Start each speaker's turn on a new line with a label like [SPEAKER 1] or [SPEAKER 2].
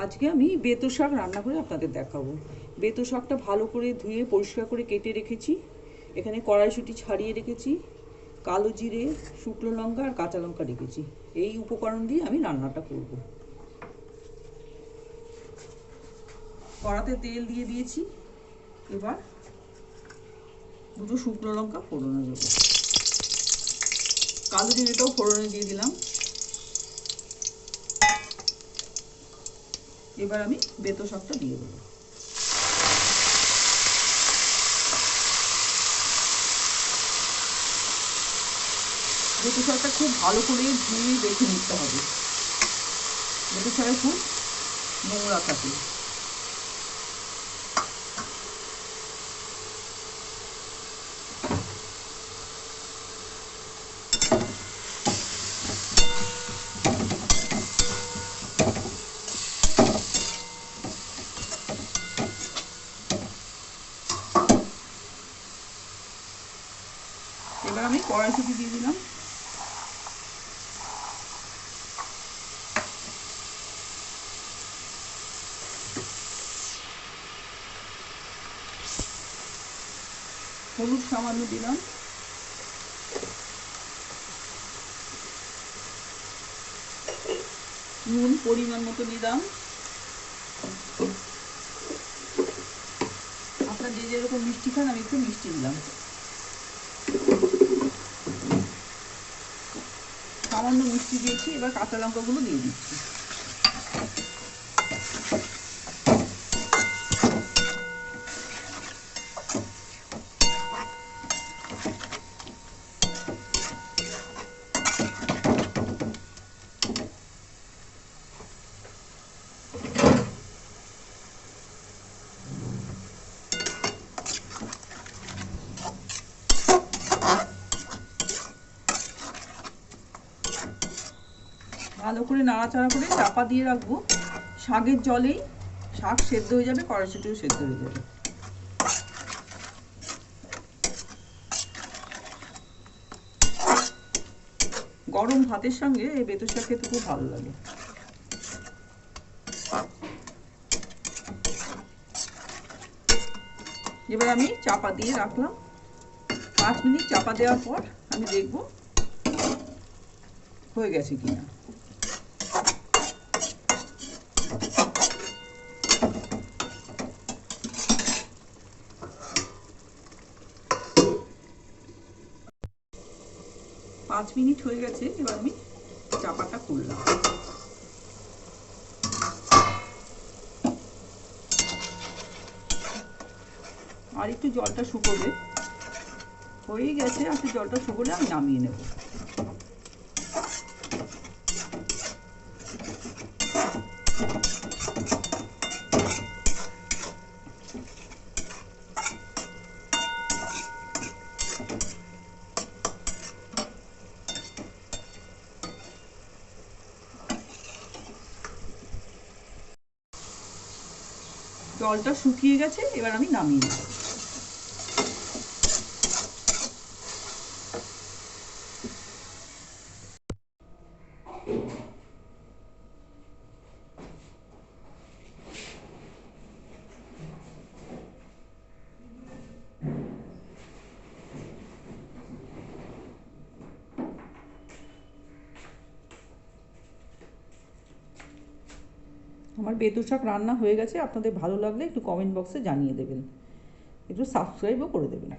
[SPEAKER 1] আজকে আমি বেতো শাক রান্না করে আপনাদের দেখাবো। বেতো শাকটা ভালো করে ধুয়ে পরিষ্কার করে কেটে রেখেছি। এখানে কড়াইশুঁটি ছাড়িয়ে রেখেছি, কালো জিরে, শুকনো লঙ্কা আর কাঁচা লঙ্কা রেখেছি। এই উপকরণ দিয়ে আমি রান্নাটা করব। কড়াতে তেল দিয়ে দিয়েছি। এবার দুটো শুকনো লঙ্কা ফোড়নে দেবো, কালো জিরেটাও ফোড়নে দিয়ে দিলাম। এবার আমি বেতো শাকটা দিয়ে দেবো। বেতো শাকটা খুব ভালো করে ধুয়ে রেখে নিতে হবে। বেতো শাকে খুব নোংরা থাকে। এবার আমি কড়াইশুঁটি দিয়ে দিলাম। হলুদ সামান্য দিলাম। নুন পরিমাণ মতো দিলাম। আপনার যে যেরকম মিষ্টি খান, আমি একটু মিষ্টি দিলাম। সামান্য মিষ্টি দিয়েছি। এবার কাঁচা লঙ্কাগুলো দিয়ে দিচ্ছি। ভালো করে নাড়াচাড়া করে চাপা দিয়ে রাখবো। শাকের জলেই শাক সেদ্ধ হয়ে যাবে, কড়াইশুঁটিও সেদ্ধ হয়ে যাবে। গরম ভাতের সঙ্গে এই বেতো শাক খেতে খুব ভালো লাগে। এবার আমি চাপা দিয়ে রাখলাম। 5 মিনিট চাপা দেওয়ার পর আমি দেখব হয়ে গেছে কিনা। পাঁচ মিনিট হয়ে গেছে। এবার আমি চাপাটা খুললাম। আর একটু জলটা শুকোবে। হয়ে গেছে। আর একটু জলটা শুকোলে আমি নামিয়ে নেব। জলটা শুকিয়ে গেছে। এবার আমি নামিয়ে নেব। আমার বেতো শাক রান্না হয়ে গেছে। আপনাদের ভালো লাগলে একটু কমেন্ট বক্সে জানিয়ে দেবেন, একটু সাবস্ক্রাইবও করে দেবেন।